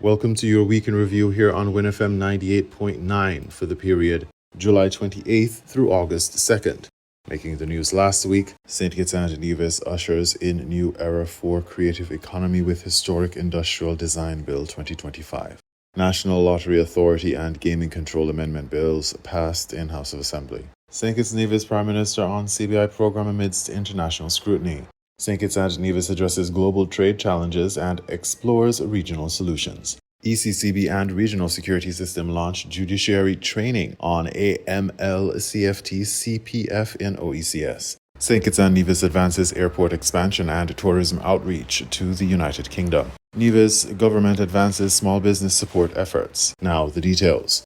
Welcome to your week in review here on WINN FM 98.9 for the period July 28th through August 2nd. Making the news last week, St. Kitts and Nevis ushers in new era for creative economy with Historic Industrial Design Bill 2025. National Lottery Authority and Gaming Control Amendment bills passed in House of Assembly. St. Kitts and Nevis Prime Minister on CBI program amidst international scrutiny. St. Kitts and Nevis addresses global trade challenges and explores regional solutions. ECCB and Regional Security System launch judiciary training on AML CFT CPF in OECS. St. Kitts and Nevis advances airport expansion and tourism outreach to the United Kingdom. Nevis government advances small business support efforts. Now the details.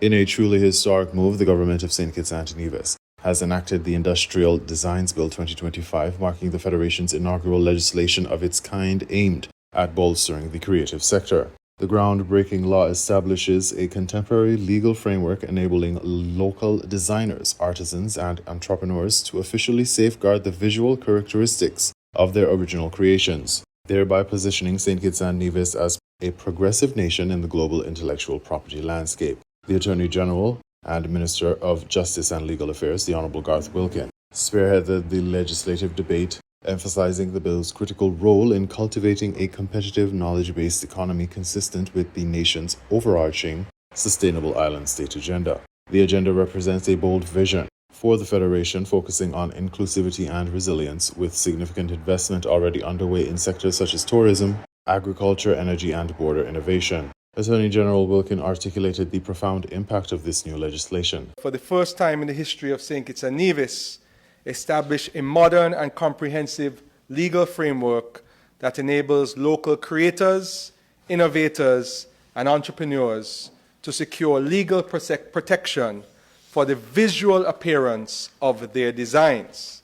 In a truly historic move, the government of St. Kitts and Nevis has enacted the Industrial Designs Bill 2025, marking the Federation's inaugural legislation of its kind aimed at bolstering the creative sector. The groundbreaking law establishes a contemporary legal framework enabling local designers, artisans, and entrepreneurs to officially safeguard the visual characteristics of their original creations, thereby positioning St. Kitts and Nevis as a progressive nation in the global intellectual property landscape. The Attorney General and Minister of Justice and Legal Affairs, the Honourable Garth Wilkin, spearheaded the legislative debate, emphasizing the bill's critical role in cultivating a competitive, knowledge-based economy consistent with the nation's overarching sustainable island state agenda. The agenda represents a bold vision for the Federation, focusing on inclusivity and resilience, with significant investment already underway in sectors such as tourism, agriculture, energy, and border innovation. Attorney General Wilkin articulated the profound impact of this new legislation. For the first time in the history of St. Kitts and Nevis, establish a modern and comprehensive legal framework that enables local creators, innovators, and entrepreneurs to secure legal protection for the visual appearance of their designs.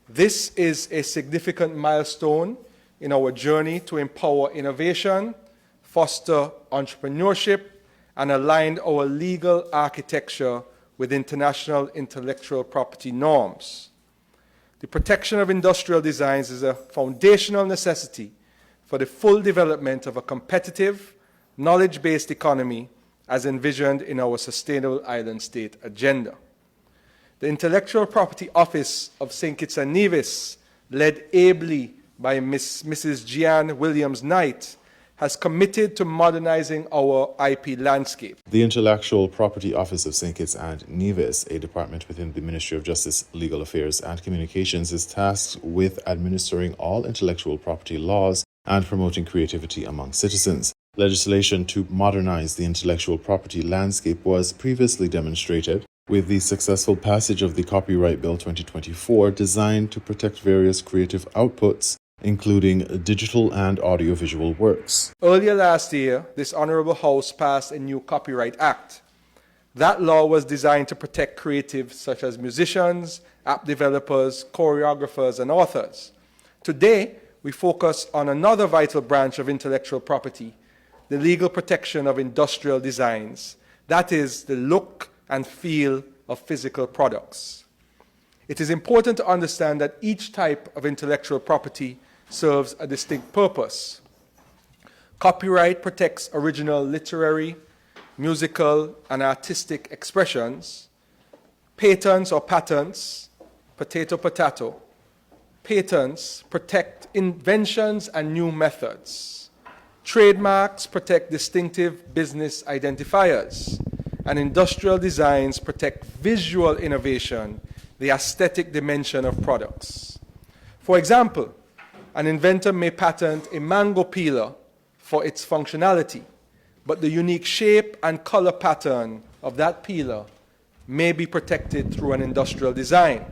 This is a significant milestone in our journey to empower innovation, foster entrepreneurship, and align our legal architecture with international intellectual property norms. The protection of industrial designs is a foundational necessity for the full development of a competitive, knowledge-based economy as envisioned in our Sustainable Island State agenda. The Intellectual Property Office of St. Kitts and Nevis, led ably by Mrs. Jeanne Williams-Knight, has committed to modernizing our IP landscape. The Intellectual Property Office of St. Kitts and Nevis, a department within the Ministry of Justice, Legal Affairs and Communications, is tasked with administering all intellectual property laws and promoting creativity among citizens. Legislation to modernize the intellectual property landscape was previously demonstrated with the successful passage of the Copyright Bill 2024, designed to protect various creative outputs, including digital and audiovisual works. Earlier last year, this Honorable House passed a new Copyright Act. That law was designed to protect creatives such as musicians, app developers, choreographers, and authors. Today, we focus on another vital branch of intellectual property, the legal protection of industrial designs, that is, the look and feel of physical products. It is important to understand that each type of intellectual property serves a distinct purpose. Copyright protects original literary, musical, and artistic expressions. Patents or patents, potato, patents protect inventions and new methods. Trademarks protect distinctive business identifiers. And industrial designs protect visual innovation, the aesthetic dimension of products. For example, an inventor may patent a mango peeler for its functionality, but the unique shape and color pattern of that peeler may be protected through an industrial design.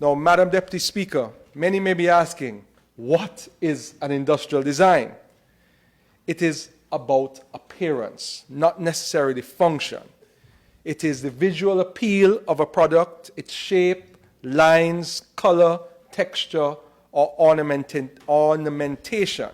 Now, Madam Deputy Speaker, many may be asking, what is an industrial design? It is about appearance, not necessarily function. It is the visual appeal of a product, its shape, lines, color, texture, or ornamentation.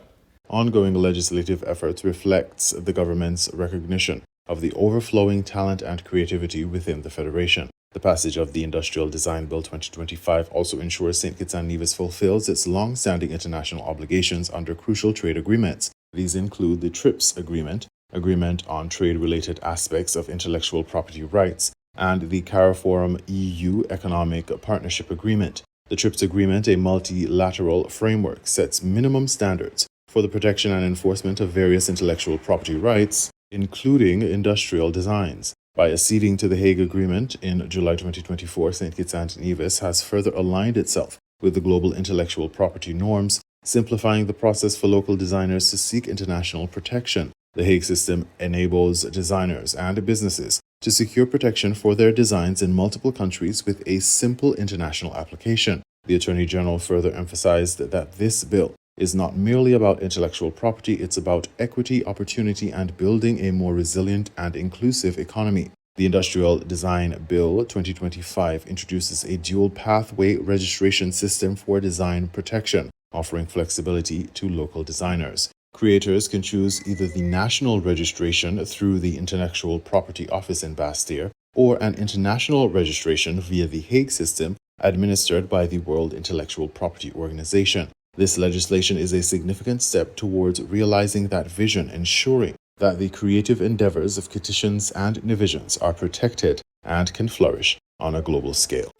Ongoing legislative efforts reflects the government's recognition of the overflowing talent and creativity within the Federation. The passage of the Industrial Design Bill 2025 also ensures St. Kitts and Nevis fulfills its long-standing international obligations under crucial trade agreements. These include the TRIPS Agreement, Agreement on Trade-Related Aspects of Intellectual Property Rights, and the CARIFORUM EU Economic Partnership Agreement. The TRIPS Agreement, a multilateral framework, sets minimum standards for the protection and enforcement of various intellectual property rights, including industrial designs. By acceding to the Hague Agreement in July 2024, St. Kitts and Nevis has further aligned itself with the global intellectual property norms, simplifying the process for local designers to seek international protection. The Hague system enables designers and businesses to secure protection for their designs in multiple countries with a simple international application. The Attorney General further emphasized that this bill is not merely about intellectual property, it's about equity, opportunity, and building a more resilient and inclusive economy. The Industrial Design Bill 2025 introduces a dual pathway registration system for design protection, offering flexibility to local designers. Creators can choose either the national registration through the Intellectual Property Office in Bastille or an international registration via the Hague system administered by the World Intellectual Property Organization. This legislation is a significant step towards realizing that vision, ensuring that the creative endeavors of Kittitians and Nevisians are protected and can flourish on a global scale.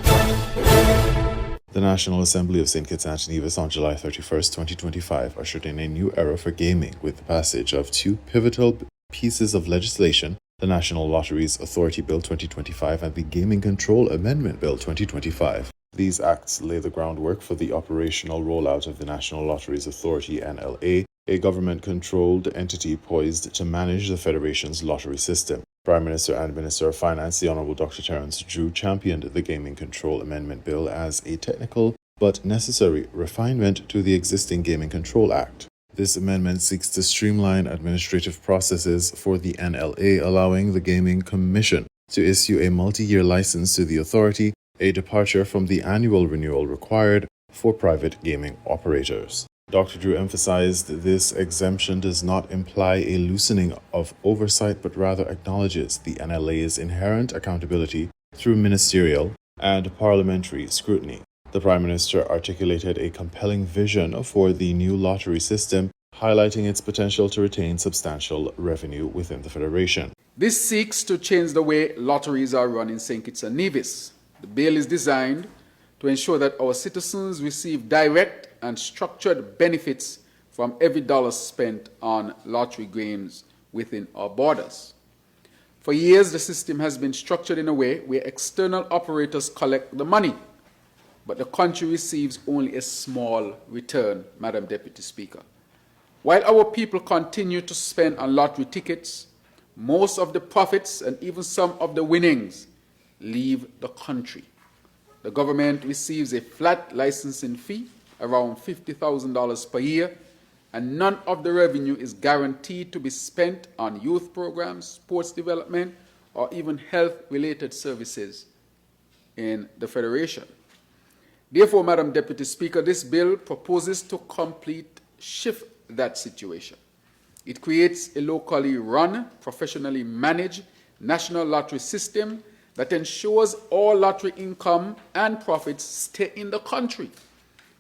The National Assembly of St. Kitts and Nevis on July 31st, 2025 ushered in a new era for gaming with the passage of two pivotal pieces of legislation, the National Lotteries Authority Bill 2025 and the Gaming Control Amendment Bill 2025. These acts lay the groundwork for the operational rollout of the National Lotteries Authority (NLA), a government-controlled entity poised to manage the Federation's lottery system. Prime Minister and Minister of Finance, the Honourable Dr. Terence Drew, championed the Gaming Control Amendment Bill as a technical but necessary refinement to the existing Gaming Control Act. This amendment seeks to streamline administrative processes for the NLA, allowing the Gaming Commission to issue a multi-year license to the authority, a departure from the annual renewal required for private gaming operators. Dr. Drew emphasized this exemption does not imply a loosening of oversight, but rather acknowledges the NLA's inherent accountability through ministerial and parliamentary scrutiny. The Prime Minister articulated a compelling vision for the new lottery system, highlighting its potential to retain substantial revenue within the Federation. This seeks to change the way lotteries are run in St. Kitts and Nevis. The bill is designed to ensure that our citizens receive direct and structured benefits from every dollar spent on lottery games within our borders. For years, the system has been structured in a way where external operators collect the money, but the country receives only a small return, Madam Deputy Speaker. While our people continue to spend on lottery tickets, most of the profits and even some of the winnings leave the country. The government receives a flat licensing fee, around $50,000 per year, and none of the revenue is guaranteed to be spent on youth programs, sports development, or even health-related services in the Federation. Therefore, Madam Deputy Speaker, this bill proposes to complete shift that situation. It creates a locally run, professionally managed national lottery system that ensures all lottery income and profits stay in the country,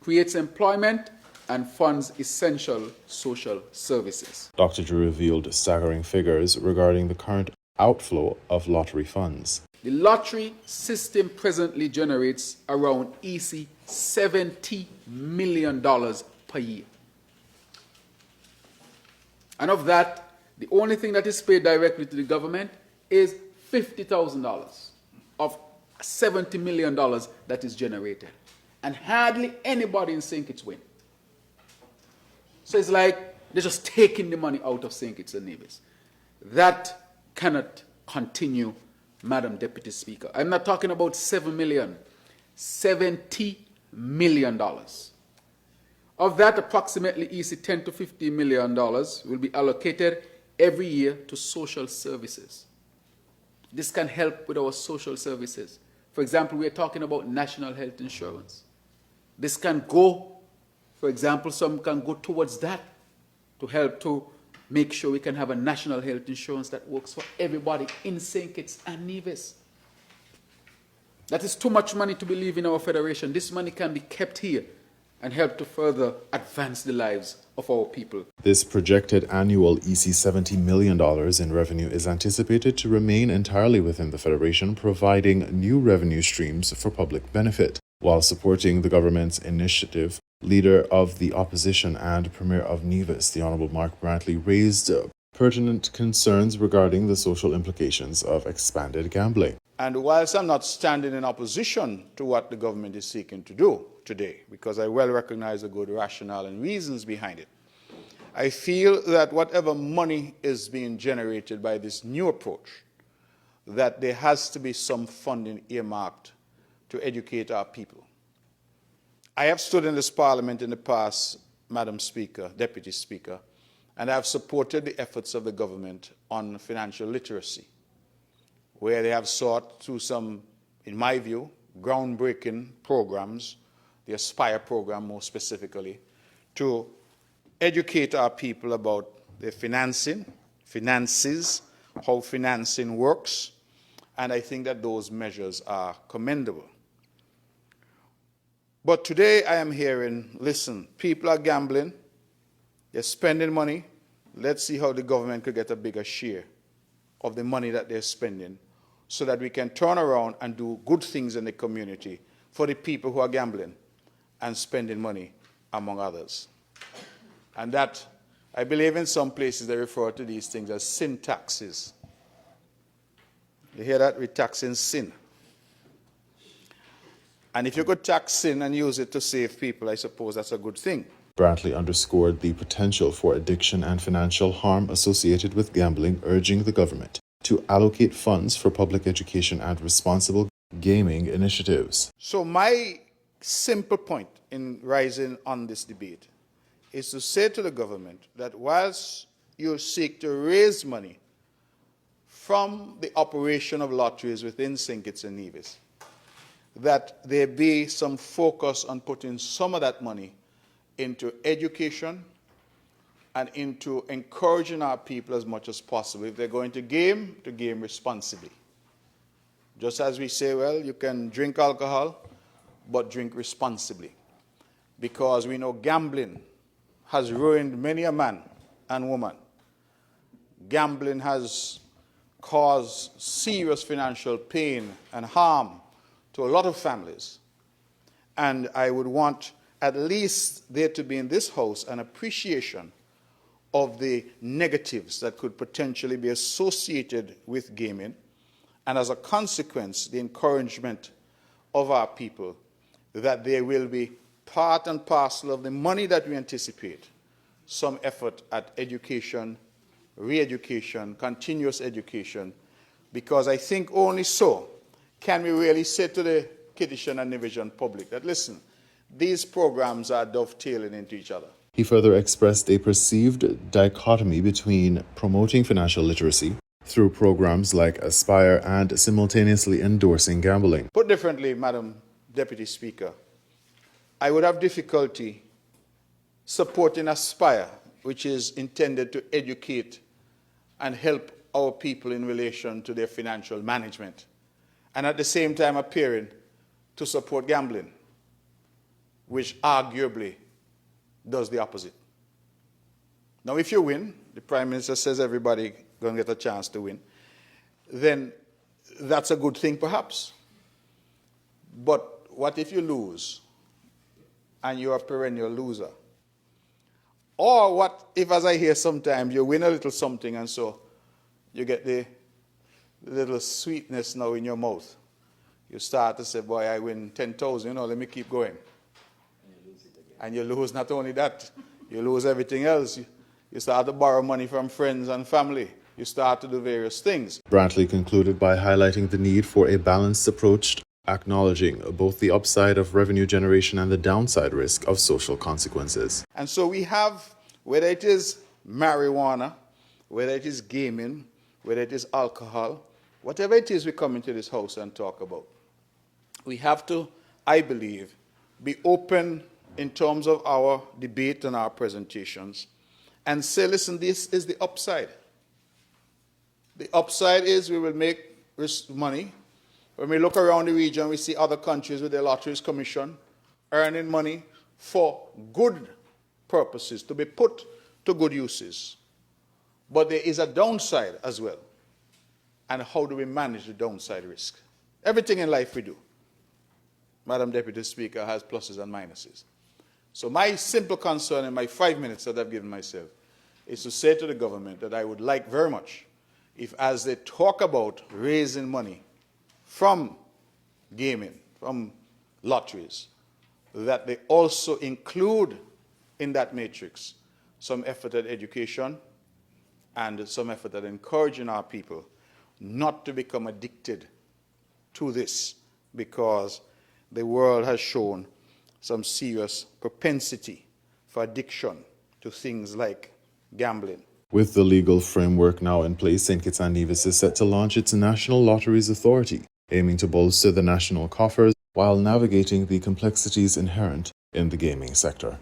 creates employment, and funds essential social services. Dr. Drew revealed staggering figures regarding the current outflow of lottery funds. The lottery system presently generates around $70 million per year. And of that, the only thing that is paid directly to the government is $50,000 of $70 million that is generated. And hardly anybody in St. Kitts win. So it's like they're just taking the money out of St. Kitts and Nevis. That cannot continue, Madam Deputy Speaker. I'm not talking about 7 million, $70 million. Of that, approximately $10 to $15 million will be allocated every year to social services. This can help with our social services. For example, we are talking about national health insurance. This can go, for example, some can go towards that to help to make sure we can have a national health insurance that works for everybody in St. Kitts and Nevis. That is too much money to be leaving our federation. This money can be kept here and help to further advance the lives of our people. This projected annual EC $70 million in revenue is anticipated to remain entirely within the Federation, providing new revenue streams for public benefit. While supporting the government's initiative, Leader of the Opposition and Premier of Nevis, the Honourable Mark Brantley, raised pertinent concerns regarding the social implications of expanded gambling. And whilst I'm not standing in opposition to what the government is seeking to do today, because I well recognize the good rationale and reasons behind it, I feel that whatever money is being generated by this new approach, that there has to be some funding earmarked to educate our people. I have stood in this parliament in the past, Madam Speaker, Deputy Speaker, and I have supported the efforts of the government on financial literacy, where they have sought through some, in my view, groundbreaking programs, the Aspire program more specifically, to educate our people about their finances, how financing works, and I think that those measures are commendable. But today I am hearing, listen, people are gambling, they're spending money, let's see how the government could get a bigger share of the money that they're spending, so that we can turn around and do good things in the community for the people who are gambling and spending money, among others. And that, I believe in some places they refer to these things as sin taxes. You hear that? We're taxing sin. And if you could tax sin and use it to save people, I suppose that's a good thing. Brantley underscored the potential for addiction and financial harm associated with gambling, urging the government to allocate funds for public education and responsible gaming initiatives. So my simple point in rising on this debate is to say to the government that whilst you seek to raise money from the operation of lotteries within St. Kitts and Nevis, that there be some focus on putting some of that money into education and into encouraging our people as much as possible. If they're going to game responsibly. Just as we say, well, you can drink alcohol, but drink responsibly. Because we know gambling has ruined many a man and woman. Gambling has caused serious financial pain and harm to a lot of families. And I would want at least there to be in this House an appreciation of the negatives that could potentially be associated with gaming, and as a consequence, the encouragement of our people that there will be part and parcel of the money that we anticipate, some effort at education, re-education, continuous education, because I think only so can we really say to the Kittitian and Nevisian public that, listen, these programs are dovetailing into each other. He further expressed a perceived dichotomy between promoting financial literacy through programs like Aspire and simultaneously endorsing gambling. Put differently, Madam Deputy Speaker, I would have difficulty supporting Aspire, which is intended to educate and help our people in relation to their financial management, and at the same time appearing to support gambling, which arguably does the opposite. Now, if you win, the Prime Minister says everybody going to get a chance to win, then that's a good thing perhaps. But what if you lose and you're a perennial loser? Or what if, as I hear sometimes, you win a little something and so you get the little sweetness now in your mouth. You start to say, boy, I win 10,000, let me keep going. And you lose not only that, you lose everything else. You start to borrow money from friends and family. You start to do various things. Brantley concluded by highlighting the need for a balanced approach, acknowledging both the upside of revenue generation and the downside risk of social consequences. And so we have, whether it is marijuana, whether it is gaming, whether it is alcohol, whatever it is we come into this House and talk about, we have to, I believe, be open in terms of our debate and our presentations and say, listen, this is the upside. The upside is we will make money When we look around the region, we see other countries with their lotteries commission earning money for good purposes, to be put to good uses. But there is a downside as well. And how do we manage the downside risk? Everything in life we do, Madam Deputy Speaker, has pluses and minuses. So my simple concern in my 5 minutes that I've given myself is to say to the government that I would like very much if, as they talk about raising money from gaming, from lotteries, that they also include in that matrix some effort at education and some effort at encouraging our people not to become addicted to this, because the world has shown some serious propensity for addiction to things like gambling. With the legal framework now in place, St. Kitts and Nevis is set to launch its National Lotteries Authority, aiming to bolster the national coffers while navigating the complexities inherent in the gaming sector.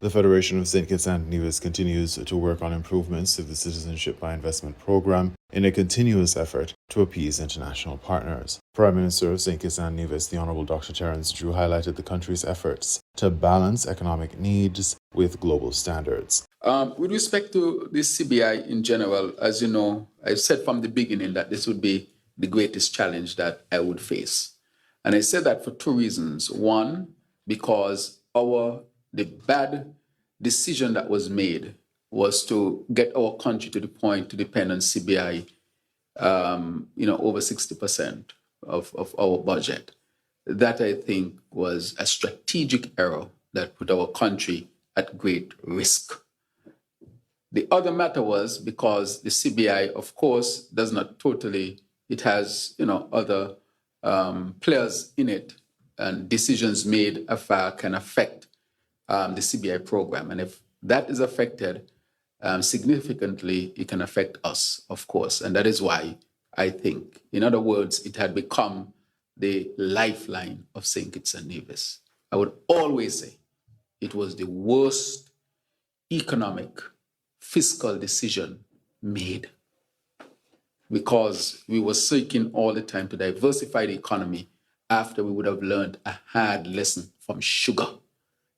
The Federation of St. Kitts and Nevis continues to work on improvements to the Citizenship by Investment program in a continuous effort to appease international partners. Prime Minister of St. Kitts and Nevis, the Honourable Dr. Terence Drew, highlighted the country's efforts to balance economic needs with global standards. With respect to the CBI in general, as you know, I said from the beginning that this would be the greatest challenge that I would face. And I said that for two reasons. One, because the bad decision that was made was to get our country to the point to depend on CBI, over 60% of our budget. That, I think, was a strategic error that put our country at great risk. The other matter was because the CBI, of course, does not totally, it has, other players in it, and decisions made afar can affect the CBI program. And if that is affected significantly, it can affect us, of course. And that is why I think, in other words, it had become the lifeline of St. Kitts and Nevis. I would always say it was the worst economic, fiscal decision made, because we were seeking all the time to diversify the economy after we would have learned a hard lesson from sugar.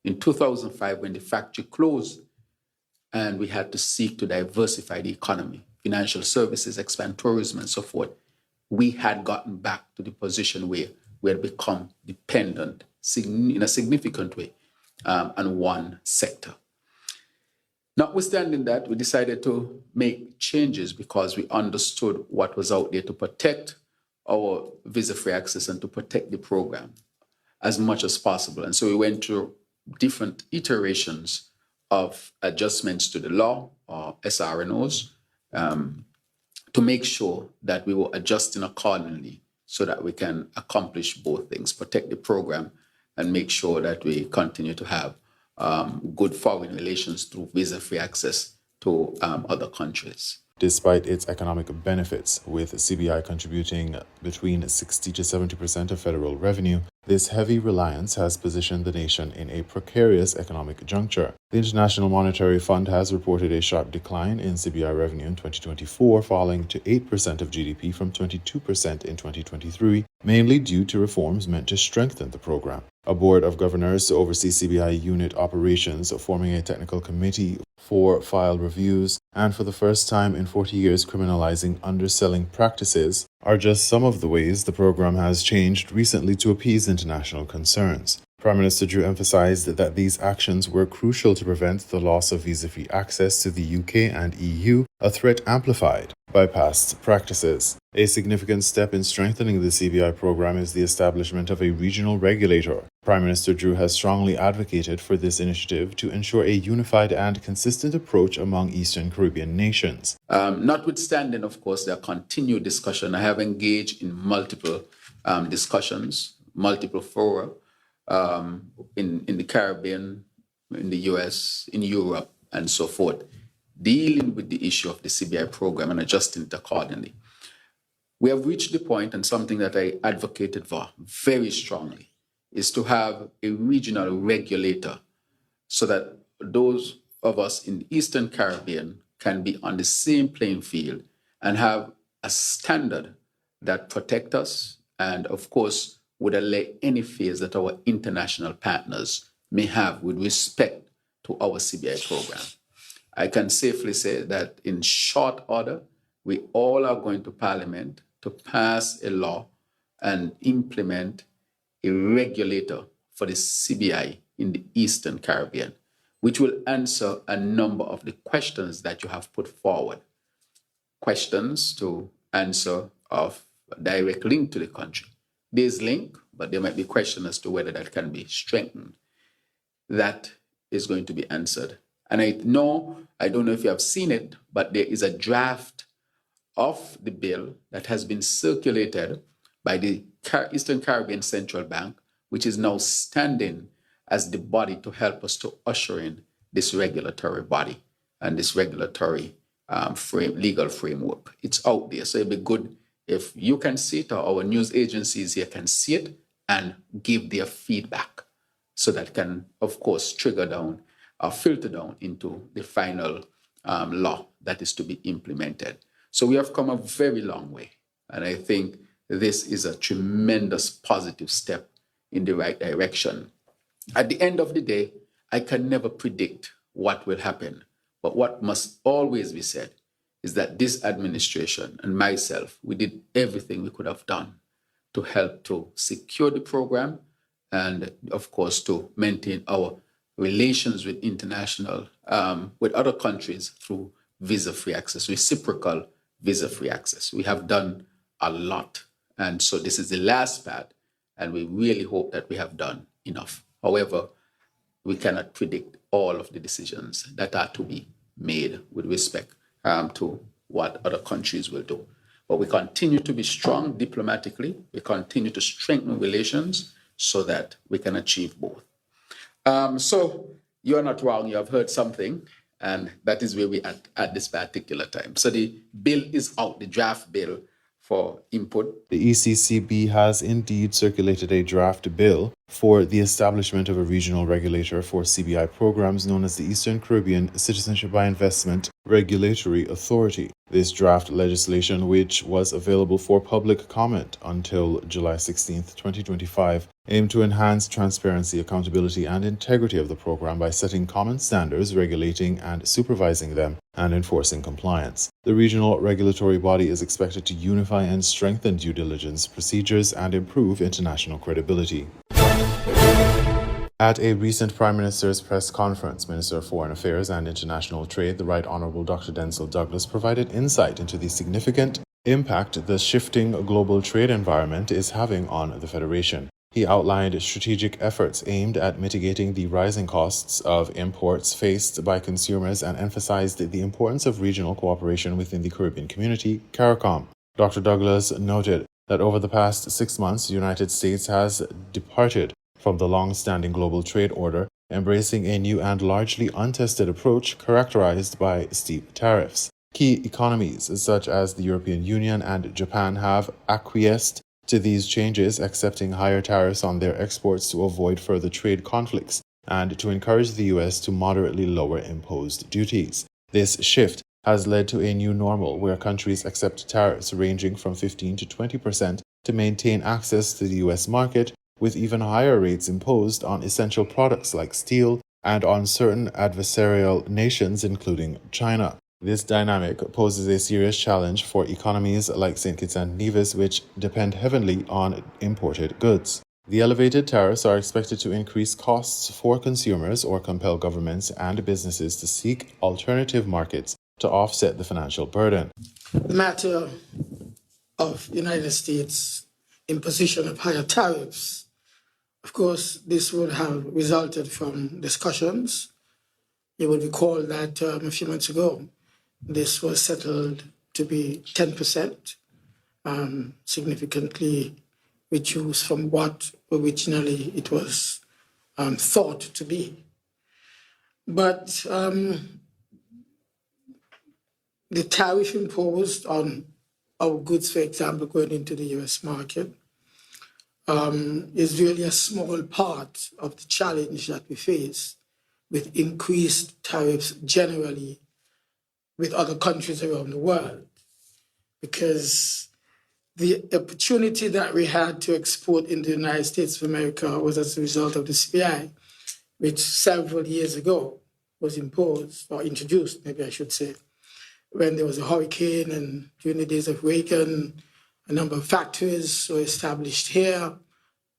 In 2005, when the factory closed and we had to seek to diversify the economy, financial services, expand tourism, and so forth, we had gotten back to the position where we had become dependent in a significant way on one sector. Notwithstanding that, we decided to make changes because we understood what was out there to protect our visa-free access and to protect the program as much as possible. And so we went through different iterations of adjustments to the law, or SRNOs, to make sure that we were adjusting accordingly so that we can accomplish both things, protect the program and make sure that we continue to have good foreign relations through visa-free access to other countries. Despite its economic benefits, with CBI contributing between 60 to 70% of federal revenue, this heavy reliance has positioned the nation in a precarious economic juncture. The International Monetary Fund has reported a sharp decline in CBI revenue in 2024, falling to 8% of GDP from 22% in 2023, mainly due to reforms meant to strengthen the program. A board of governors to oversee CBI unit operations, forming a technical committee for file reviews, and for the first time in 40 years criminalizing underselling practices, are just some of the ways the program has changed recently to appease international concerns. Prime Minister Drew emphasized that these actions were crucial to prevent the loss of visa-free access to the UK and EU, a threat amplified by past practices. A significant step in strengthening the CBI program is the establishment of a regional regulator. Prime Minister Drew has strongly advocated for this initiative to ensure a unified and consistent approach among Eastern Caribbean nations. Notwithstanding, of course, their continued discussion, I have engaged in multiple discussions, multiple fora, in the Caribbean, in the US, in Europe, and so forth, dealing with the issue of the CBI program and adjusting it accordingly. We have reached the point, and something that I advocated for very strongly, is to have a regional regulator so that those of us in the Eastern Caribbean can be on the same playing field and have a standard that protect us and, of course, would allay any fears that our international partners may have with respect to our CBI program. I can safely say that in short order, we all are going to Parliament to pass a law and implement a regulator for the CBI in the Eastern Caribbean, which will answer a number of the questions that you have put forward. Questions to answer of a direct link to the country. There's link, but there might be questions as to whether that can be strengthened. That is going to be answered. And I don't know if you have seen it, but there is a draft of the bill that has been circulated by the Eastern Caribbean Central Bank, which is now standing as the body to help us to usher in this regulatory body and this regulatory legal framework. It's out there, so it'd be good if you can see it or our news agencies here can see it and give their feedback, so that can, of course, trigger down or filter down into the final law that is to be implemented. So we have come a very long way, and I think this is a tremendous positive step in the right direction. At the end of the day, I can never predict what will happen, but what must always be said is that this administration and myself, we did everything we could have done to help to secure the program and, of course, to maintain our relations with with other countries through visa-free access, reciprocal visa-free access. We have done a lot. And so this is the last part, and we really hope that we have done enough. However, we cannot predict all of the decisions that are to be made with respect to what other countries will do. But we continue to be strong diplomatically. We continue to strengthen relations so that we can achieve both. So you're not wrong. You have heard something, and that is where we are at this particular time. So the bill is out, the draft bill for input. The ECCB has indeed circulated a draft bill for the establishment of a regional regulator for CBI programs known as the Eastern Caribbean Citizenship by Investment Regulatory Authority. This draft legislation, which was available for public comment until July 16, 2025, aimed to enhance transparency, accountability, and integrity of the program by setting common standards, regulating and supervising them, and enforcing compliance. The regional regulatory body is expected to unify and strengthen due diligence procedures and improve international credibility. At a recent Prime Minister's press conference, Minister of Foreign Affairs and International Trade, the Right Honourable Dr. Denzil Douglas, provided insight into the significant impact the shifting global trade environment is having on the Federation. He outlined strategic efforts aimed at mitigating the rising costs of imports faced by consumers and emphasized the importance of regional cooperation within the Caribbean community, CARICOM. Dr. Douglas noted that over the past 6 months, the United States has departed from the long-standing global trade order, embracing a new and largely untested approach characterized by steep tariffs. Key economies such as the European Union and Japan have acquiesced to these changes, accepting higher tariffs on their exports to avoid further trade conflicts and to encourage the U.S. to moderately lower imposed duties. This shift has led to a new normal where countries accept tariffs ranging from 15 to 20% to maintain access to the U.S. market, with even higher rates imposed on essential products like steel and on certain adversarial nations, including China. This dynamic poses a serious challenge for economies like St. Kitts and Nevis, which depend heavily on imported goods. The elevated tariffs are expected to increase costs for consumers or compel governments and businesses to seek alternative markets to offset the financial burden. The matter of the United States imposition of higher tariffs, of course, this would have resulted from discussions. You would recall that a few months ago, this was settled to be 10%, significantly reduced from what originally it was thought to be. But the tariff imposed on our goods, for example, going into the US market, is really a small part of the challenge that we face with increased tariffs generally with other countries around the world. Because The opportunity that we had to export into the United States of America was as a result of the CPI, which several years ago was imposed or introduced, maybe I should say, when there was a hurricane and during the days of Reagan, a number of factories were established here,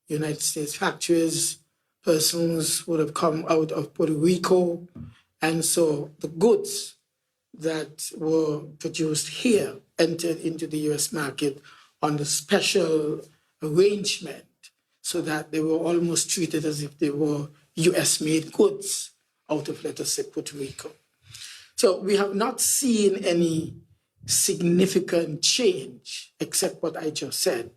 United States factories, persons would have come out of Puerto Rico, and so the goods that were produced here entered into the US market on the special arrangement so that they were almost treated as if they were US made goods out of, let us say, Puerto Rico. So we have not seen any significant change except what I just said.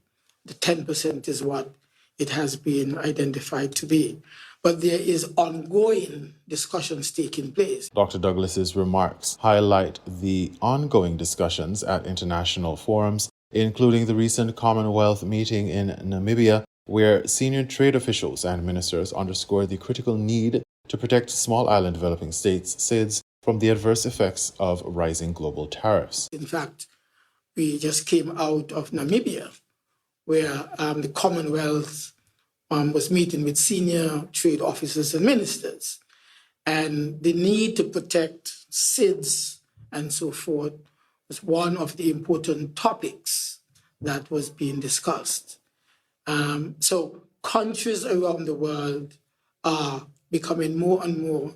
The 10% is what it has been identified to be. But there is ongoing discussions taking place. Dr. Douglas's remarks highlight the ongoing discussions at international forums, including the recent Commonwealth meeting in Namibia, where senior trade officials and ministers underscored the critical need to protect small island developing states, SIDS, from the adverse effects of rising global tariffs. In fact, we just came out of Namibia, where the Commonwealth was meeting with senior trade officers and ministers. And the need to protect SIDS and so forth was one of the important topics that was being discussed. So countries around the world are becoming more and more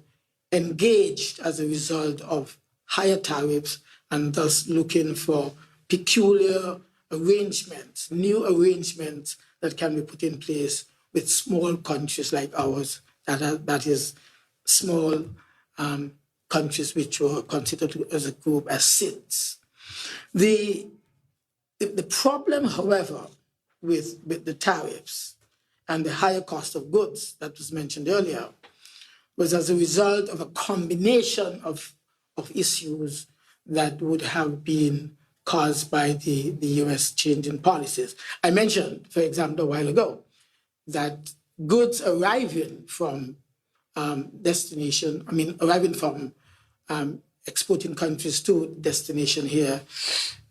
engaged as a result of higher tariffs and thus looking for peculiar arrangements, new arrangements that can be put in place with small countries like ours, that is small countries which were considered as a group as SIDS. The problem, however, with the tariffs and the higher cost of goods that was mentioned earlier was as a result of a combination of issues that would have been caused by the US change in policies. I mentioned, for example, a while ago, that goods arriving from arriving from exporting countries to destination here,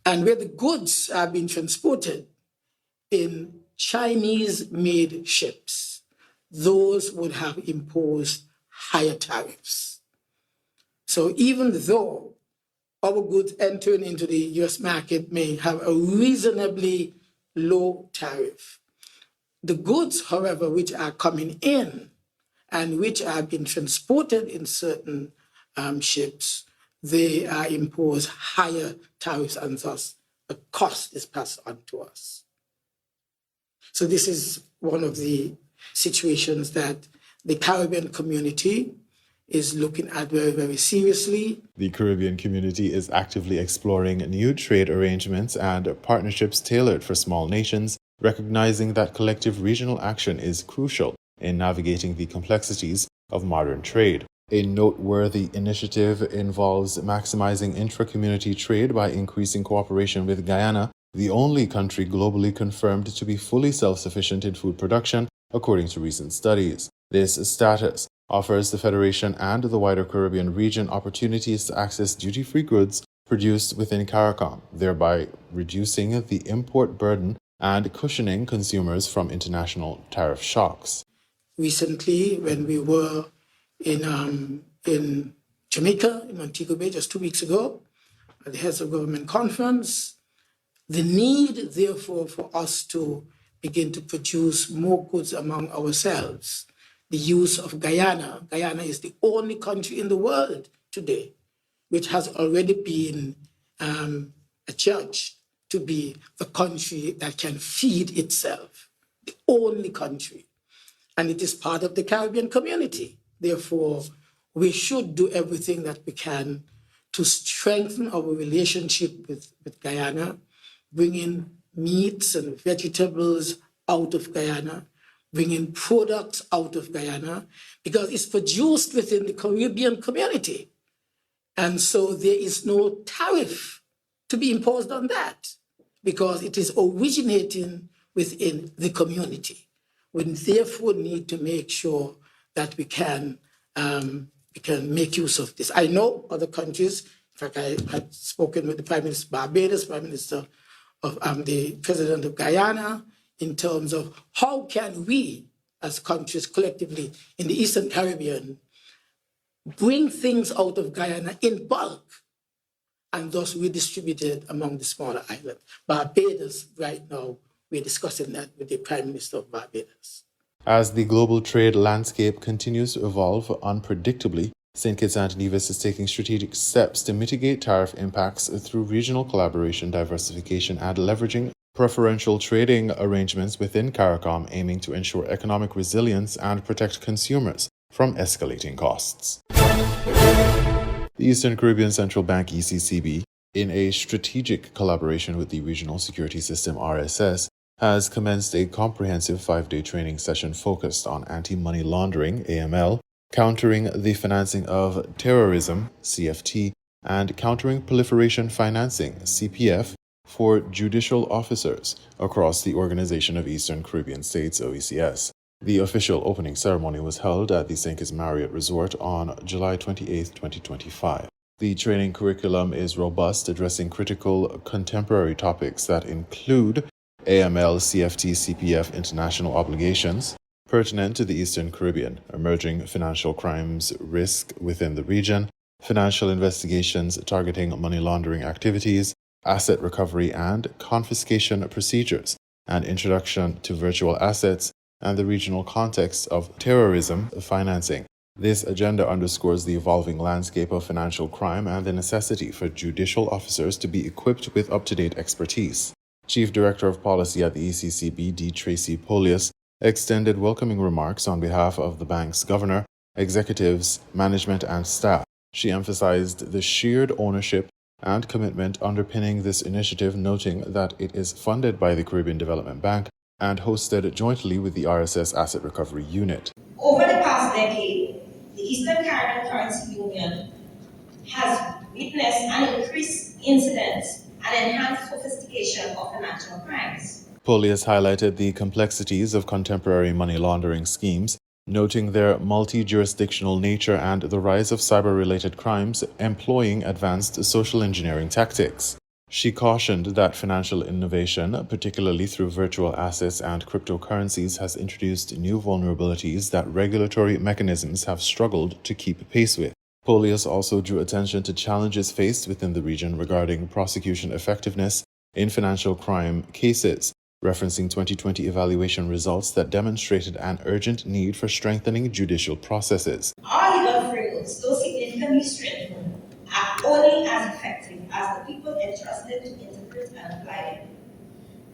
and where the goods are being transported in Chinese-made ships, those would have imposed higher tariffs. So even though our goods entering into the US market may have a reasonably low tariff, the goods, however, which are coming in and which are being transported in certain ships, they are imposed higher tariffs, and thus the cost is passed on to us. So this is one of the situations that the Caribbean community is looking at very, very seriously. The Caribbean community is actively exploring new trade arrangements and partnerships tailored for small nations, recognizing that collective regional action is crucial in navigating the complexities of modern trade. A noteworthy initiative involves maximizing intra-community trade by increasing cooperation with Guyana, the only country globally confirmed to be fully self-sufficient in food production, according to recent studies. This status offers the Federation and the wider Caribbean region opportunities to access duty-free goods produced within CARICOM, thereby reducing the import burden and cushioning consumers from international tariff shocks. Recently, when we were in Jamaica, in Montego Bay, just 2 weeks ago, at the Heads of Government Conference, the need, therefore, for us to begin to produce more goods among ourselves, the use of Guyana. Guyana is the only country in the world today which has already been adjudged to be the country that can feed itself, the only country. And it is part of the Caribbean community. Therefore, we should do everything that we can to strengthen our relationship with Guyana, bringing meats and vegetables out of Guyana, bringing products out of Guyana, because it's produced within the Caribbean community. And so there is no tariff to be imposed on that, because it is originating within the community. We therefore need to make sure that we can make use of this. I know other countries, in fact, I had spoken with the Prime Minister of Barbados, Prime Minister of the president of Guyana in terms of how can we, as countries collectively in the Eastern Caribbean, bring things out of Guyana in bulk and thus redistribute it among the smaller islands. Barbados, right now, we're discussing that with the Prime Minister of Barbados. As the global trade landscape continues to evolve unpredictably, St. Kitts and Nevis is taking strategic steps to mitigate tariff impacts through regional collaboration, diversification, and leveraging preferential trading arrangements within CARICOM, aiming to ensure economic resilience and protect consumers from escalating costs. The Eastern Caribbean Central Bank ECCB, in a strategic collaboration with the Regional Security System RSS, has commenced a comprehensive 5-day training session focused on anti-money laundering (AML), countering the financing of terrorism (CFT), and countering proliferation financing (CPF) for judicial officers across the Organization of Eastern Caribbean States (OECS). The official opening ceremony was held at the St. Kitts Marriott Resort on July 28, 2025. The training curriculum is robust, addressing critical contemporary topics that include AML, CFT, CPF international obligations pertinent to the Eastern Caribbean, emerging financial crimes risk within the region, financial investigations targeting money laundering activities, asset recovery and confiscation procedures, and introduction to virtual assets and the regional context of terrorism financing. This agenda underscores the evolving landscape of financial crime and the necessity for judicial officers to be equipped with up-to-date expertise. Chief Director of Policy at the ECCB, D. Tracy Polius, extended welcoming remarks on behalf of the bank's governor, executives, management, and staff. She emphasized the shared ownership and commitment underpinning this initiative, noting that it is funded by the Caribbean Development Bank and hosted jointly with the RSS Asset Recovery Unit. Over the past decade, the Eastern Caribbean Currency Union has witnessed an increased incidence and enhanced sophistication of financial crimes. Polius highlighted the complexities of contemporary money laundering schemes, noting their multi-jurisdictional nature and the rise of cyber-related crimes employing advanced social engineering tactics. She cautioned that financial innovation, particularly through virtual assets and cryptocurrencies, has introduced new vulnerabilities that regulatory mechanisms have struggled to keep pace with. Polius also drew attention to challenges faced within the region regarding prosecution effectiveness in financial crime cases, referencing 2020 evaluation results that demonstrated an urgent need for strengthening judicial processes. Our legal frameworks, though significantly strengthened, are only as effective as the people entrusted to interpret and apply them.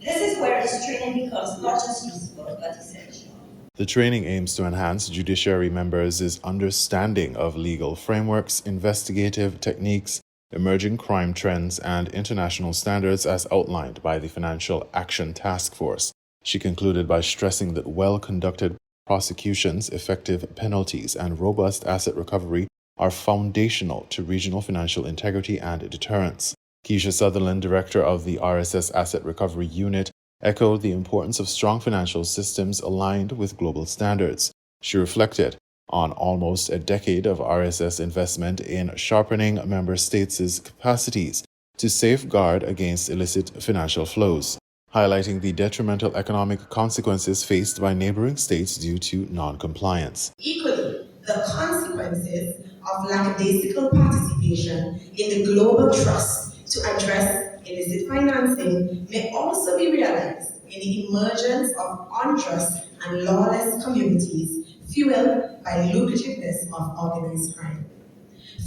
This is where this training becomes not just useful, but essential. The training aims to enhance judiciary members' understanding of legal frameworks, investigative techniques, emerging crime trends, and international standards as outlined by the Financial Action Task Force. She concluded by stressing that well-conducted prosecutions, effective penalties, and robust asset recovery are foundational to regional financial integrity and deterrence. Keisha Sutherland, director of the RSS Asset Recovery Unit, echoed the importance of strong financial systems aligned with global standards. She reflected on almost a decade of RSS investment in sharpening member states' capacities to safeguard against illicit financial flows, highlighting the detrimental economic consequences faced by neighboring states due to non-compliance. Equally, the consequences of lackadaisical participation in the global trust to address illicit financing may also be realized in the emergence of unjust and lawless communities fueled by lucrativeness of organized crime.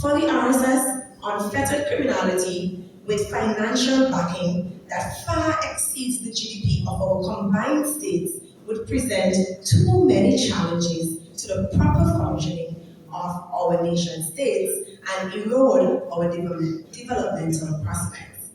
For the RSS, unfettered criminality with financial backing that far exceeds the GDP of our combined states would present too many challenges to the proper functioning of our nation states and erode our developmental prospects.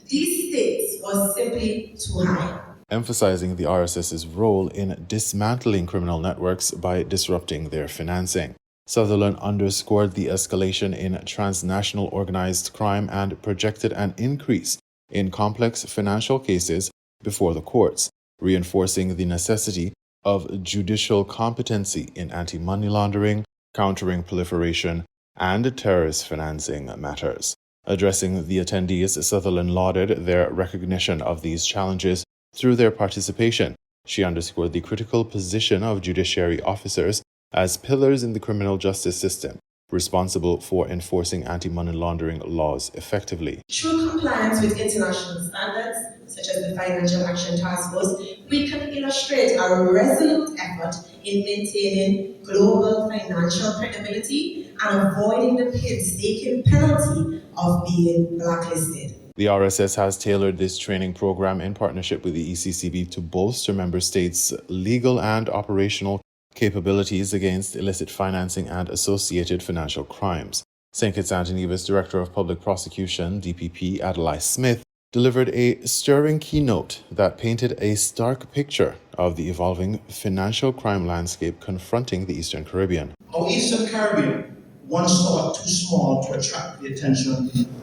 These states was simply too high. Emphasizing the RSS's role in dismantling criminal networks by disrupting their financing. Sutherland underscored the escalation in transnational organized crime and projected an increase in complex financial cases before the courts, reinforcing the necessity of judicial competency in anti-money laundering, countering proliferation, and terrorist financing matters. Addressing the attendees, Sutherland lauded their recognition of these challenges through their participation. She underscored the critical position of judiciary officers as pillars in the criminal justice system, responsible for enforcing anti-money laundering laws effectively. Through compliance with international standards, such as the Financial Action Task Force, we can illustrate our resolute effort in maintaining global financial credibility and avoiding the painstaking penalty of being blacklisted. The RSS has tailored this training program in partnership with the ECCB to bolster member states' legal and operational capabilities against illicit financing and associated financial crimes. St. Kitts and Nevis Director of Public Prosecution, DPP, Adlai Smith, delivered a stirring keynote that painted a stark picture of the evolving financial crime landscape confronting the Eastern Caribbean. Our Eastern Caribbean, once thought too small to attract the attention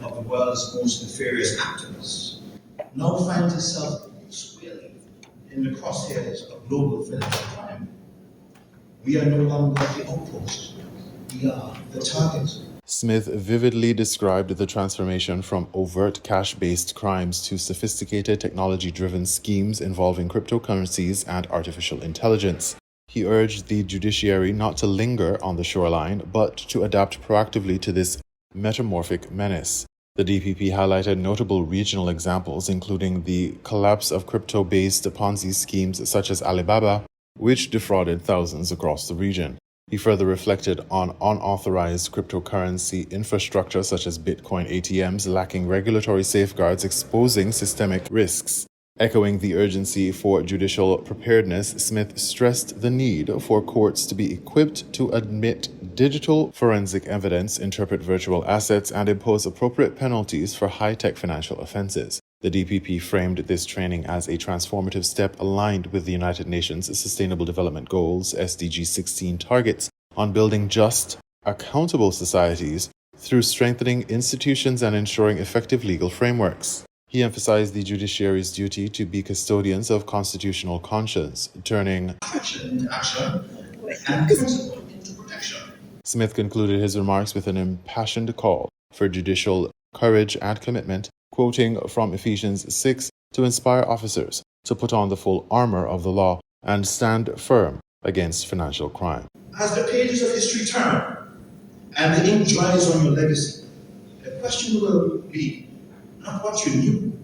of the world's most nefarious actors, now finds itself squarely in the crosshairs of global financial crime. We are no longer the outpost, we are the target. Smith vividly described the transformation from overt cash-based crimes to sophisticated technology-driven schemes involving cryptocurrencies and artificial intelligence. He urged the judiciary not to linger on the shoreline, but to adapt proactively to this metamorphic menace. The DPP highlighted notable regional examples, including the collapse of crypto-based Ponzi schemes such as Alibaba, which defrauded thousands across the region. He further reflected on unauthorized cryptocurrency infrastructure such as Bitcoin ATMs lacking regulatory safeguards, exposing systemic risks. Echoing the urgency for judicial preparedness, Smith stressed the need for courts to be equipped to admit digital forensic evidence, interpret virtual assets, and impose appropriate penalties for high-tech financial offenses. The DPP framed this training as a transformative step aligned with the United Nations Sustainable Development Goals (SDG 16) targets on building just, accountable societies through strengthening institutions and ensuring effective legal frameworks. He emphasized the judiciary's duty to be custodians of constitutional conscience, turning action into action and principle into protection. Smith concluded his remarks with an impassioned call for judicial courage and commitment, quoting from Ephesians 6, to inspire officers to put on the full armor of the law and stand firm against financial crime. As the pages of history turn and the ink dries on your legacy, the question will be not what you knew,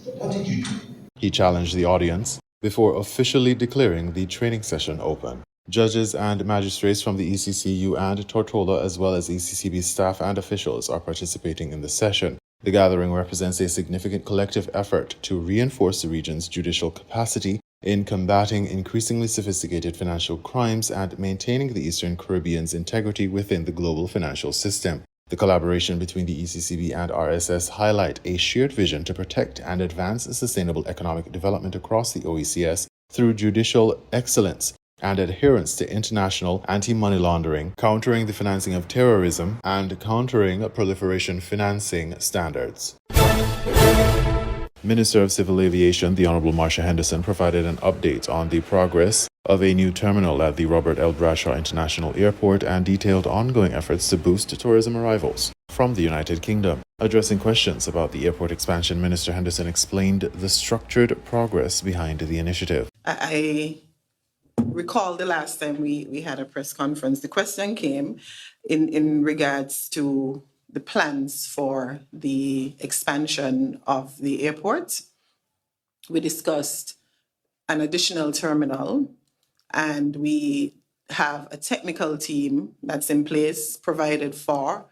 but what did you do? He challenged the audience before officially declaring the training session open. Judges and magistrates from the ECCU and Tortola, as well as ECCB staff and officials, are participating in the session. The gathering represents a significant collective effort to reinforce the region's judicial capacity in combating increasingly sophisticated financial crimes and maintaining the Eastern Caribbean's integrity within the global financial system. The collaboration between the ECCB and RSS highlight a shared vision to protect and advance sustainable economic development across the OECS through judicial excellence and adherence to international anti-money laundering, countering the financing of terrorism, and countering proliferation financing standards. Minister of Civil Aviation, the Honorable Marsha Henderson, provided an update on the progress of a new terminal at the Robert L. Bradshaw International Airport and detailed ongoing efforts to boost tourism arrivals from the United Kingdom. Addressing questions about the airport expansion, Minister Henderson explained the structured progress behind the initiative. I recall the last time we had a press conference, the question came in regards to the plans for the expansion of the airport. We discussed an additional terminal, and we have a technical team that's in place, provided for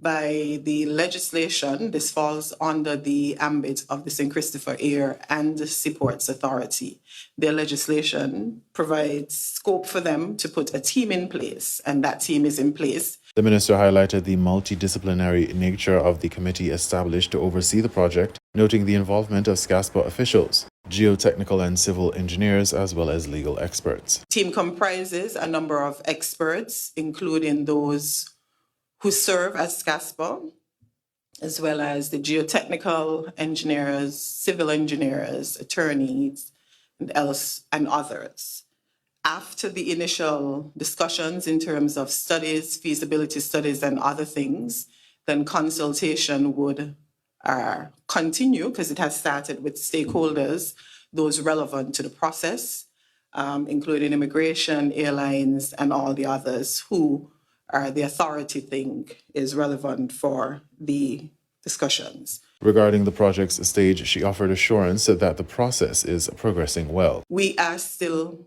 by the legislation. This falls under the ambit of the St. Christopher Air and the Seaports Authority. Their legislation provides scope for them to put a team in place, and that team is in place. The minister highlighted the multidisciplinary nature of the committee established to oversee the project, noting the involvement of SCASPA officials, geotechnical and civil engineers, as well as legal experts. The team comprises a number of experts, including those who serve as SCASPA, as well as the geotechnical engineers, civil engineers, attorneys, and others. After the initial discussions in terms of studies, feasibility studies, and other things, then consultation would continue, because it has started with stakeholders, those relevant to the process, including immigration, airlines, and all the others who the authority think is relevant for the discussions. Regarding the project's stage, she offered assurance that the process is progressing well. We are still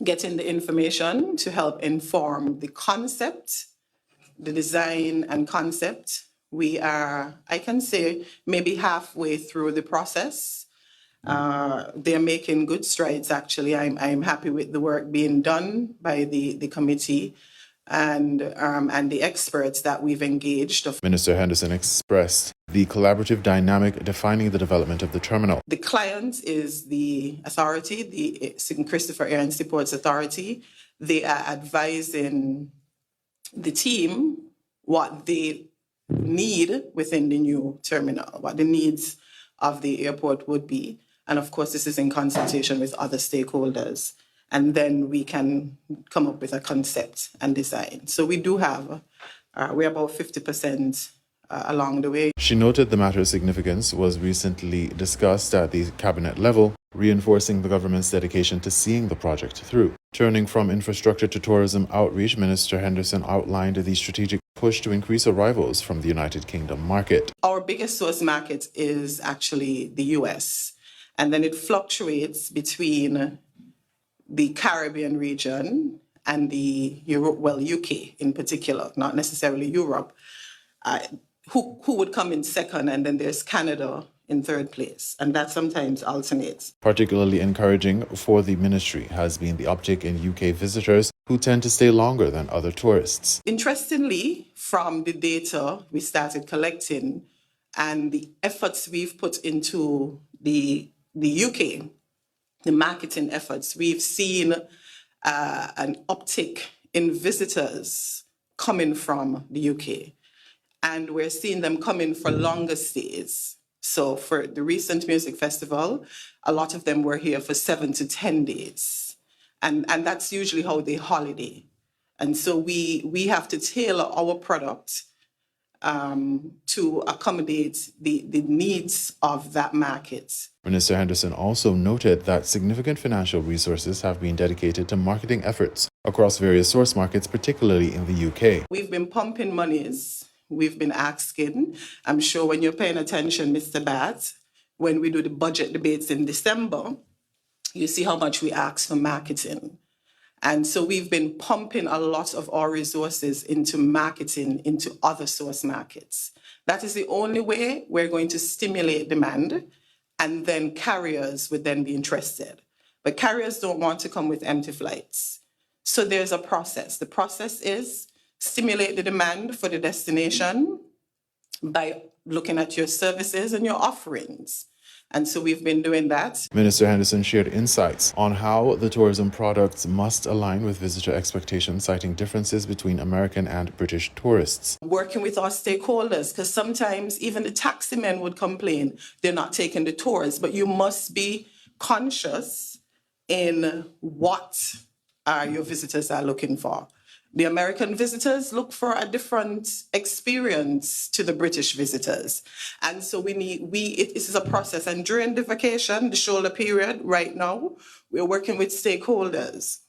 getting the information to help inform the concept, the design and concept. We are, I can say, maybe halfway through the process. They're making good strides, actually. I'm happy with the work being done by the committee and the experts that we've engaged. Minister Henderson expressed the collaborative dynamic defining the development of the terminal. The client is the authority, the St. Christopher Air and Seaports Authority. They are advising the team what they need within the new terminal, what the needs of the airport would be. And of course, this is in consultation with other stakeholders. And then we can come up with a concept and design. So we do have, we're about 50% along the way. She noted the matter's significance was recently discussed at the cabinet level, reinforcing the government's dedication to seeing the project through. Turning from infrastructure to tourism outreach, Minister Henderson outlined the strategic push to increase arrivals from the United Kingdom market. Our biggest source market is actually the US, and then it fluctuates between the Caribbean region and the UK in particular, not necessarily Europe, who would come in second, and then there's Canada in third place, and that sometimes alternates. Particularly encouraging for the ministry has been the uptick in UK visitors who tend to stay longer than other tourists. Interestingly, from the data we started collecting and the efforts we've put into the UK, the marketing efforts, we've seen an uptick in visitors coming from the UK. And we're seeing them coming for longer stays. So for the recent music festival, a lot of them were here for 7 to 10 days. And that's usually how they holiday. And so we have to tailor our product to accommodate the needs of that market. Minister Henderson also noted that significant financial resources have been dedicated to marketing efforts across various source markets, particularly in the UK. We've been pumping monies. We've been asking. I'm sure when you're paying attention, Mr. Bat, when we do the budget debates in December, you see how much we ask for marketing. And so we've been pumping a lot of our resources into marketing, into other source markets. That is the only way we're going to stimulate demand, and then carriers would then be interested. But carriers don't want to come with empty flights. So there's a process. The process is stimulate the demand for the destination by looking at your services and your offerings. And so we've been doing that. Minister Henderson shared insights on how the tourism products must align with visitor expectations, citing differences between American and British tourists. Working with our stakeholders, because sometimes even the taxi men would complain they're not taking the tours, but you must be conscious in what your visitors are looking for. The American visitors look for a different experience to the British visitors. And so it is a process. And during the vacation, the shoulder period right now, we're working with stakeholders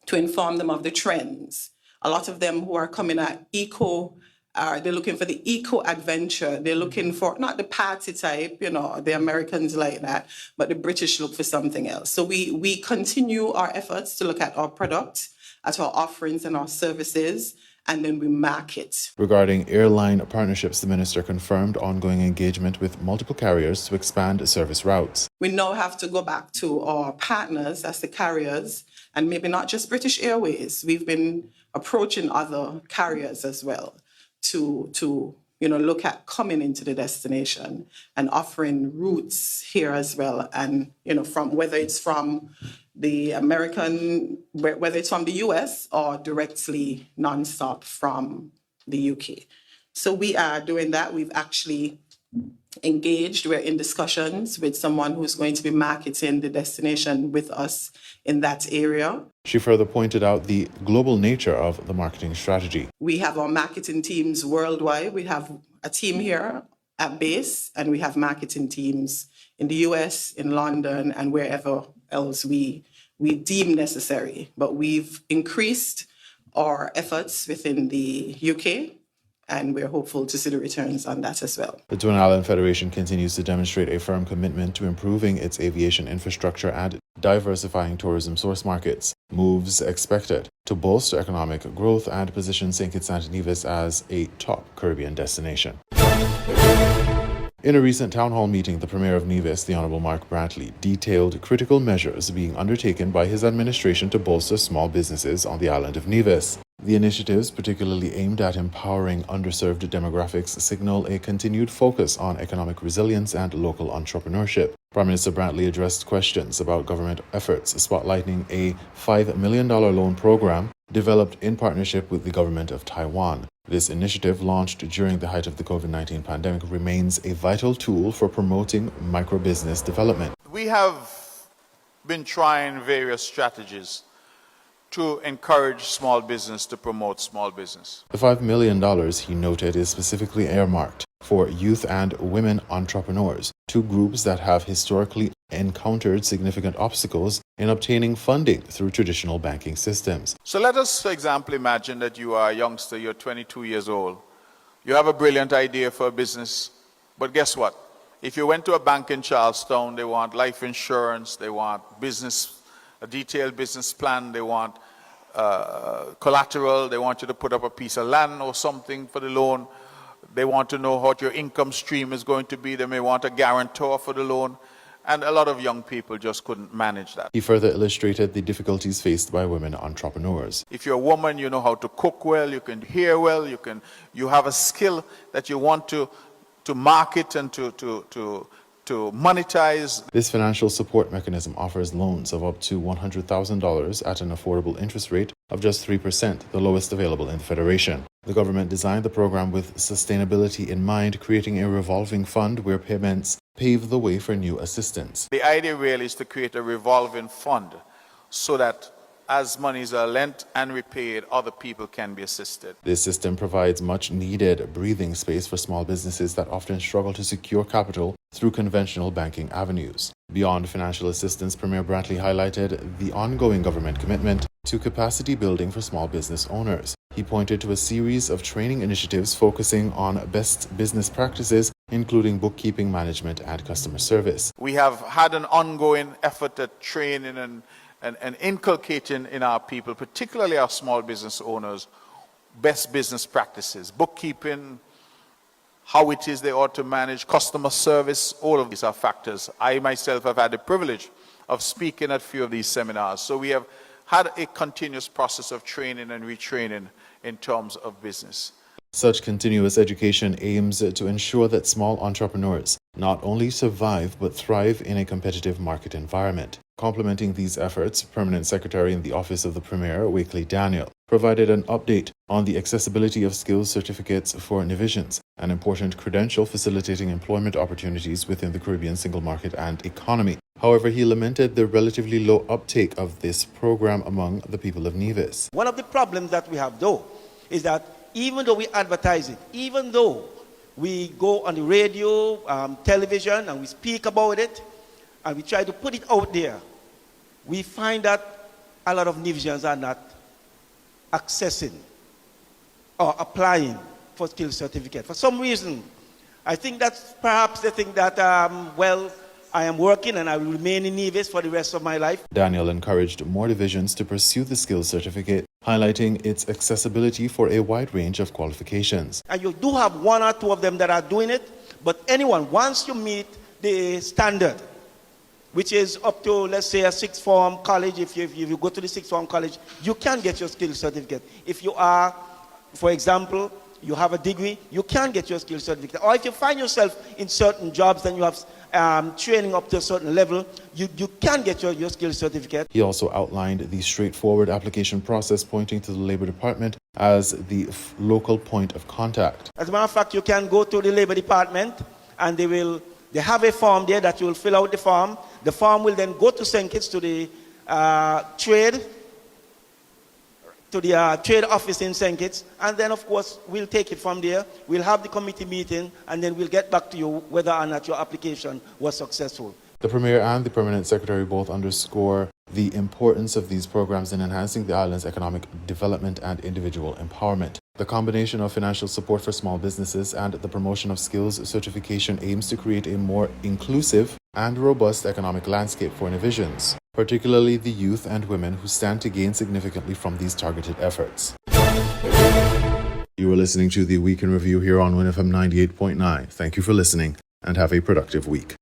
to inform them of the trends. A lot of them who are coming at they're looking for the eco adventure. They're looking for not the party type, the Americans like that, but the British look for something else. So we continue our efforts to look at our product, at our offerings and our services, and then we market. Regarding airline partnerships, the minister confirmed ongoing engagement with multiple carriers to expand service routes. We now have to go back to our partners as the carriers, and maybe not just British Airways. We've been approaching other carriers as well to look at coming into the destination and offering routes here as well. And, from whether it's from the American, whether it's from the US or directly nonstop from the UK. So we are doing that. We've actually engaged. We're in discussions with someone who's going to be marketing the destination with us in that area. She further pointed out the global nature of the marketing strategy. We have our marketing teams worldwide. We have a team here at base, and we have marketing teams in the US, in London, and wherever else we deem necessary. But we've increased our efforts within the UK, and we're hopeful to see the returns on that as well. The Twin Island Federation continues to demonstrate a firm commitment to improving its aviation infrastructure and diversifying tourism source markets. Moves expected to bolster economic growth and position St. Kitts and Nevis as a top Caribbean destination. In a recent town hall meeting, the Premier of Nevis, the Honourable Mark Brantley, detailed critical measures being undertaken by his administration to bolster small businesses on the island of Nevis. The initiatives, particularly aimed at empowering underserved demographics, signal a continued focus on economic resilience and local entrepreneurship. Prime Minister Brantley addressed questions about government efforts, spotlighting a $5 million loan program developed in partnership with the government of Taiwan. This initiative, launched during the height of the COVID-19 pandemic, remains a vital tool for promoting microbusiness development. We have been trying various strategies to encourage small business, to promote small business. The $5 million, he noted, is specifically earmarked for youth and women entrepreneurs, two groups that have historically encountered significant obstacles in obtaining funding through traditional banking systems. So let us, for example, imagine that you are a youngster, you're 22 years old. You have a brilliant idea for a business, but guess what? If you went to a bank in Charlestown, they want life insurance, they want a detailed business plan, they want collateral, they want you to put up a piece of land or something for the loan. They want to know what your income stream is going to be. They may want a guarantor for the loan. And a lot of young people just couldn't manage that. He further illustrated the difficulties faced by women entrepreneurs. If you're a woman, you know how to cook well, you can hear well, you have a skill that you want to market and to monetize. This financial support mechanism offers loans of up to $100,000 at an affordable interest rate of just 3%, the lowest available in the Federation. The government designed the program with sustainability in mind, creating a revolving fund where payments pave the way for new assistance. The idea really is to create a revolving fund so that as monies are lent and repaid, other people can be assisted. This system provides much needed breathing space for small businesses that often struggle to secure capital through conventional banking avenues. Beyond financial assistance, Premier Brantley highlighted the ongoing government commitment to capacity building for small business owners. He pointed to a series of training initiatives focusing on best business practices, including bookkeeping, management, and customer service. We have had an ongoing effort at training and inculcating in our people, particularly our small business owners, best business practices, bookkeeping, how it is they ought to manage, customer service. All of these are factors. I myself have had the privilege of speaking at a few of these seminars. So we have had a continuous process of training and retraining in terms of business. Such continuous education aims to ensure that small entrepreneurs not only survive but thrive in a competitive market environment. Complementing these efforts, Permanent Secretary in the Office of the Premier, Wakely Daniel, provided an update on the accessibility of skills certificates for Nevisians, an important credential facilitating employment opportunities within the Caribbean single market and economy. However, he lamented the relatively low uptake of this program among the people of Nevis. One of the problems that we have, though, is that even though we advertise it, even though we go on the radio, television, and we speak about it, and we try to put it out there, we find that a lot of Nevisians are not accessing or applying for skill certificate. For some reason, I think that's perhaps the thing that, I am working and I will remain in Nevis for the rest of my life. Daniel encouraged more divisions to pursue the skills certificate, highlighting its accessibility for a wide range of qualifications. And you do have one or two of them that are doing it, but anyone, once you meet the standard, which is up to, let's say, a sixth form college, if you go to the sixth form college, you can get your skills certificate. If you are, for example, you have a degree, you can get your skills certificate. Or if you find yourself in certain jobs and you have training up to a certain level, you can get your skills certificate. He also outlined the straightforward application process, pointing to the Labour Department as the local point of contact. As a matter of fact, you can go to the Labour Department and they have a form there that you will fill out the form. The form will then go to St. Kitts to the trade office in St. Kitts, and then of course we'll take it from there. We'll have the committee meeting, and then we'll get back to you whether or not your application was successful. The Premier and the Permanent Secretary both underscore the importance of these programs in enhancing the island's economic development and individual empowerment. The combination of financial support for small businesses and the promotion of skills certification aims to create a more inclusive and robust economic landscape for Navisians, particularly the youth and women who stand to gain significantly from these targeted efforts. You are listening to the Week in Review here on WINN FM 98.9. Thank you for listening and have a productive week.